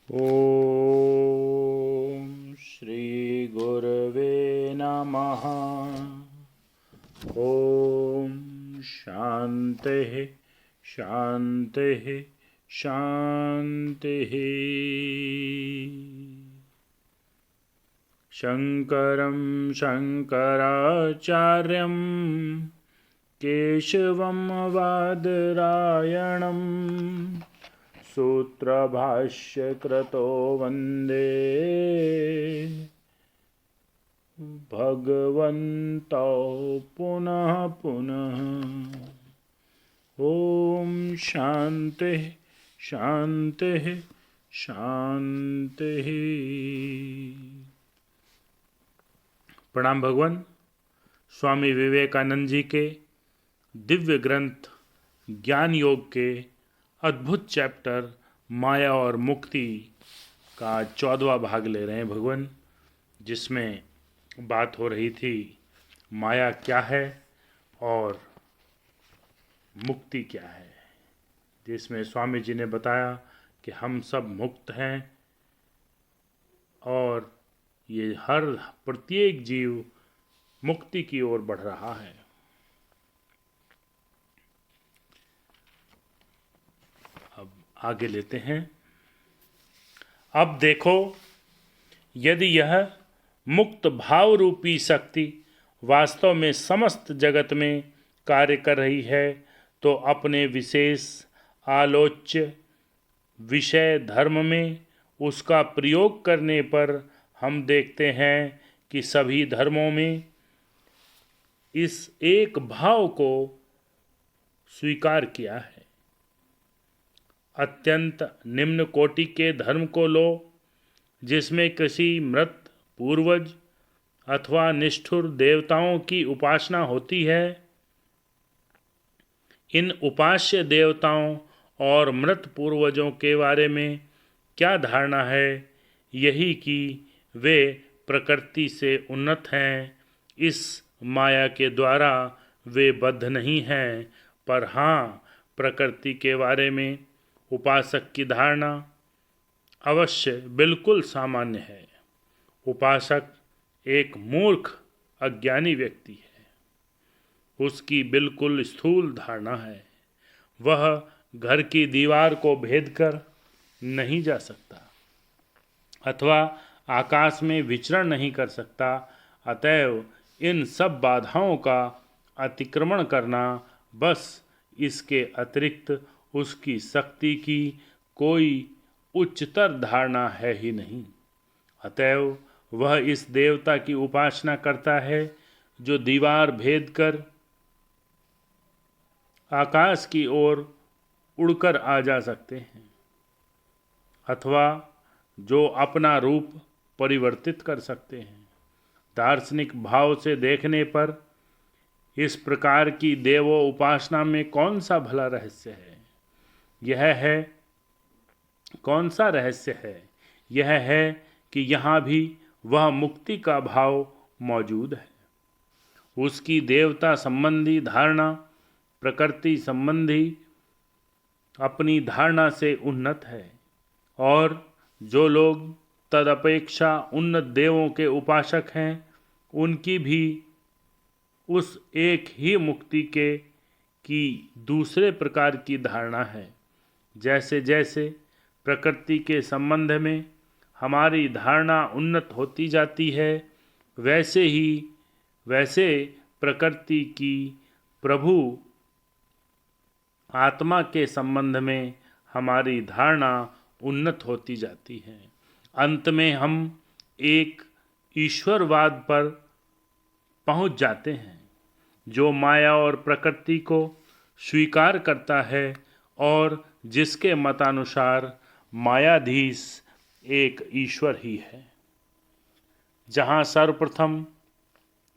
ॐ श्री गुरवे नमः। ॐ शान्तिः शान्तिः शान्तिः। शङ्करं शङ्कराचार्यं केशवं वादरायणं सूत्रभाष्यकृतो वन्दे भगवन्तौ पुनः पुनः। ॐ शान्तिः शान्तिः शान्तिः। प्रणाम भगवान। स्वामी विवेकानंद जी के दिव्य ग्रंथ ज्ञान योग के अद्भुत चैप्टर माया और मुक्ति का 14वां भाग ले रहे हैं भगवान, जिसमें बात हो रही थी माया क्या है और मुक्ति क्या है। जिसमें स्वामी जी ने बताया कि हम सब मुक्त हैं और ये हर प्रत्येक जीव मुक्ति की ओर बढ़ रहा है। अब आगे लेते हैं। अब देखो, यदि यह मुक्त भाव रूपी शक्ति वास्तव में समस्त जगत में कार्य कर रही है, तो अपने विशेष आलोच्य विषय धर्म में उसका प्रयोग करने पर हम देखते हैं कि सभी धर्मों में इस एक भाव को स्वीकार किया है। अत्यंत निम्न कोटि के धर्म को लो, जिसमें किसी मृत पूर्वज अथवा निष्ठुर देवताओं की उपासना होती है। इन उपास्य देवताओं और मृत पूर्वजों के बारे में क्या धारणा है? यही कि वे प्रकृति से उन्नत हैं। इस माया के द्वारा वे बद्ध नहीं हैं, पर हाँ, प्रकृति के बारे में उपासक की धारणा अवश्य बिल्कुल सामान्य है। उपासक एक मूर्ख अज्ञानी व्यक्ति है। उसकी बिल्कुल स्थूल धारणा है। वह घर की दीवार को भेद कर नहीं जा सकता अथवा आकाश में विचरण नहीं कर सकता। अतएव इन सब बाधाओं का अतिक्रमण करना, बस इसके अतिरिक्त उसकी शक्ति की कोई उच्चतर धारणा है ही नहीं। अतएव वह इस देवता की उपासना करता है जो दीवार भेद कर आकाश की ओर उड़कर आ जा सकते हैं, अथवा जो अपना रूप परिवर्तित कर सकते हैं। दार्शनिक भाव से देखने पर इस प्रकार की देव उपासना में कौन सा भला रहस्य है? कौन सा रहस्य है? यह है कि यहाँ भी वह मुक्ति का भाव मौजूद है। उसकी देवता संबंधी धारणा प्रकृति संबंधी अपनी धारणा से उन्नत है, और जो लोग तदपेक्षा उन्नत देवों के उपासक हैं, उनकी भी उस एक ही मुक्ति के की दूसरे प्रकार की धारणा है। जैसे जैसे प्रकृति के संबंध में हमारी धारणा उन्नत होती जाती है, वैसे प्रकृति की प्रभु आत्मा के संबंध में हमारी धारणा उन्नत होती जाती है। अंत में हम एक ईश्वरवाद पर पहुंच जाते हैं, जो माया और प्रकृति को स्वीकार करता है और जिसके मतानुसार मायाधीश एक ईश्वर ही है। जहाँ सर्वप्रथम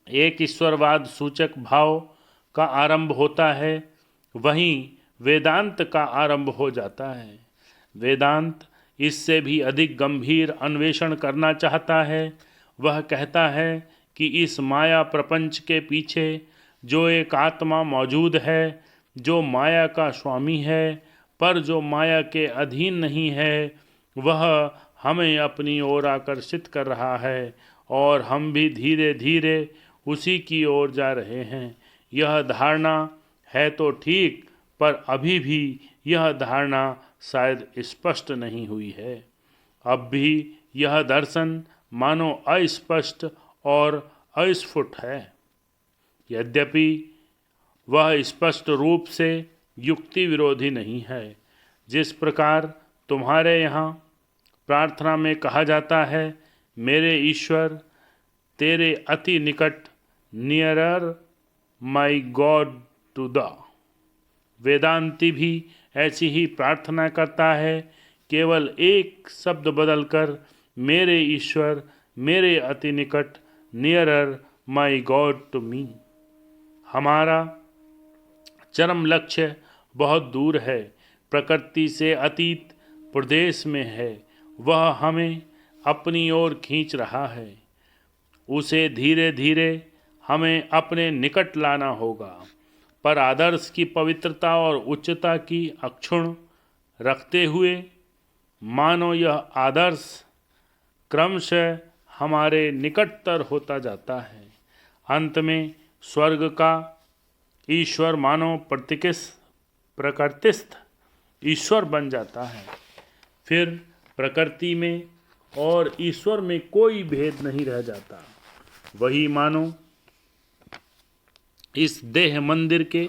एक ईश्वरवाद सूचक भाव का आरंभ होता है, वहीं वेदांत का आरंभ हो जाता है। वेदांत इससे भी अधिक गंभीर अन्वेषण करना चाहता है। वह कहता है कि इस माया प्रपंच के पीछे जो एक आत्मा मौजूद है, जो माया का स्वामी है, पर जो माया के अधीन नहीं है, वह हमें अपनी ओर आकर्षित कर रहा है और हम भी धीरे धीरे उसी की ओर जा रहे हैं। यह धारणा है तो ठीक, पर अभी भी यह धारणा शायद स्पष्ट नहीं हुई है। अब भी यह दर्शन मानो अस्पष्ट और अस्फुट है। यद्यपि वह स्पष्ट रूप से युक्ति विरोधी नहीं है। जिस प्रकार तुम्हारे यहाँ प्रार्थना में कहा जाता है, मेरे ईश्वर तेरे अति निकट, nearer my God to thee. वेदांती भी ऐसी ही प्रार्थना करता है, केवल एक शब्द बदलकर मेरे ईश्वर मेरे अति निकट, nearer my God to me. हमारा चरम लक्ष्य बहुत दूर है, प्रकृति से अतीत प्रदेश में है। वह हमें अपनी ओर खींच रहा है। उसे धीरे धीरे हमें अपने निकट लाना होगा, पर आदर्श की पवित्रता और उच्चता की अक्षुण्ण रखते हुए। मानो यह आदर्श क्रमशः हमारे निकटतर होता जाता है। अंत में स्वर्ग का ईश्वर मानो प्रकृतिस्थ ईश्वर बन जाता है। फिर प्रकृति में और ईश्वर में कोई भेद नहीं रह जाता। वही मानो इस देह मंदिर के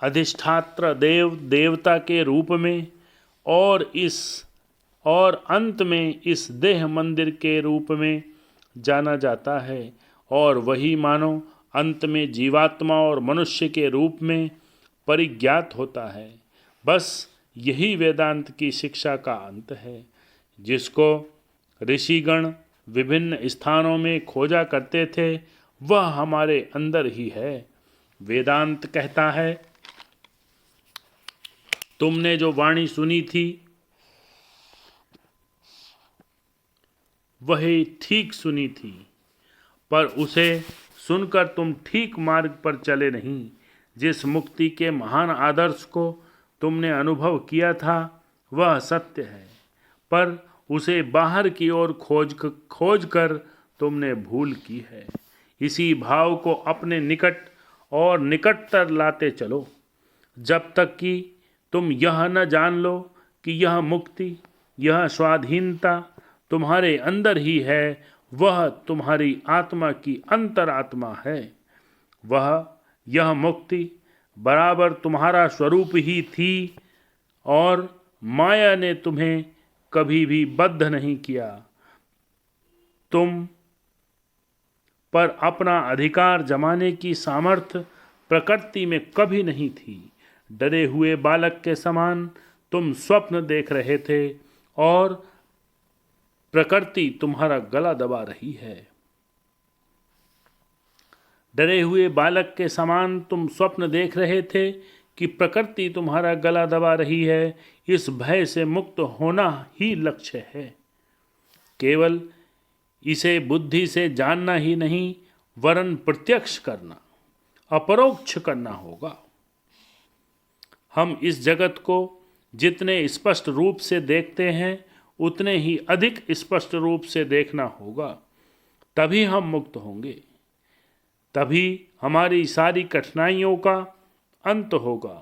अधिष्ठात्र देवता के रूप में और अंत में इस देह मंदिर के रूप में जाना जाता है, और वही मानो अंत में जीवात्मा और मनुष्य के रूप में परिज्ञात होता है। बस यही वेदांत की शिक्षा का अंत है, जिसको ऋषिगण विभिन्न स्थानों में खोजा करते थे, वह हमारे अंदर ही है। वेदांत कहता है, तुमने जो वाणी सुनी थी वही ठीक सुनी थी, पर उसे सुनकर तुम ठीक मार्ग पर चले नहीं। जिस मुक्ति के महान आदर्श को तुमने अनुभव किया था वह सत्य है, पर उसे बाहर की ओर खोज कर तुमने भूल की है। इसी भाव को अपने निकट और निकटतर लाते चलो, जब तक कि तुम यह न जान लो कि यह मुक्ति, यह स्वाधीनता तुम्हारे अंदर ही है। वह तुम्हारी आत्मा की अंतरात्मा है। यह मुक्ति बराबर तुम्हारा स्वरूप ही थी, और माया ने तुम्हें कभी भी बद्ध नहीं किया। तुम पर अपना अधिकार जमाने की सामर्थ्य प्रकृति में कभी नहीं थी। डरे हुए बालक के समान तुम स्वप्न देख रहे थे, और प्रकृति तुम्हारा गला दबा रही है। डरे हुए बालक के समान तुम स्वप्न देख रहे थे कि प्रकृति तुम्हारा गला दबा रही है। इस भय से मुक्त होना ही लक्ष्य है। केवल इसे बुद्धि से जानना ही नहीं, वरन प्रत्यक्ष करना, अपरोक्ष करना होगा। हम इस जगत को जितने स्पष्ट रूप से देखते हैं, उतने ही अधिक स्पष्ट रूप से देखना होगा। तभी हम मुक्त होंगे। तभी हमारी सारी कठिनाइयों का अंत होगा।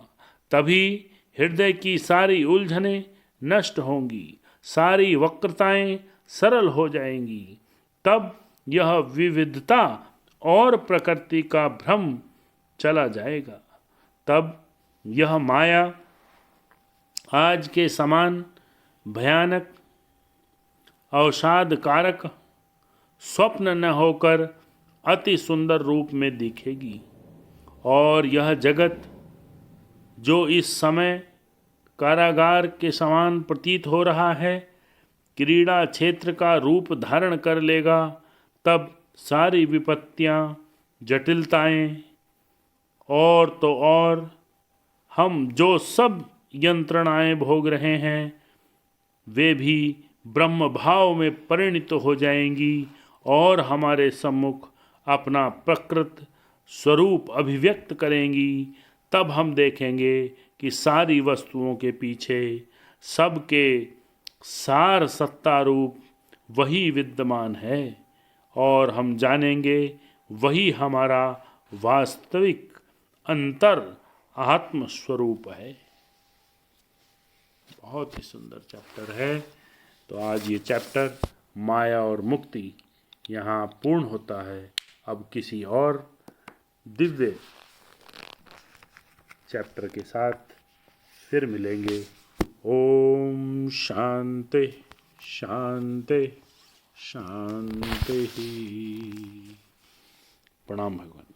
तभी हृदय की सारी उलझनें नष्ट होंगी, सारी वक्रताएं सरल हो जाएंगी। तब यह विविधता और प्रकृति का भ्रम चला जाएगा। तब यह माया आज के समान भयानक अवसाद कारक स्वप्न न होकर अति सुंदर रूप में दिखेगी। और यह जगत जो इस समय कारागार के समान प्रतीत हो रहा है, क्रीड़ा क्षेत्र का रूप धारण कर लेगा। तब सारी विपत्तियाँ, जटिलताएं और तो और हम जो सब यंत्रणाएं भोग रहे हैं, वे भी ब्रह्म भाव में परिणित हो जाएंगी और हमारे सम्मुख अपना प्रकृत स्वरूप अभिव्यक्त करेंगी। तब हम देखेंगे कि सारी वस्तुओं के पीछे सबके सार सत्ता रूप वही विद्यमान है और हम जानेंगे वही हमारा वास्तविक अंतर आत्म स्वरूप है। बहुत ही सुंदर चैप्टर है। तो आज ये चैप्टर माया और मुक्ति यहाँ पूर्ण होता है। अब किसी और दिव्य चैप्टर के साथ फिर मिलेंगे। ओम शांति शांति शांति। प्रणाम भगवान।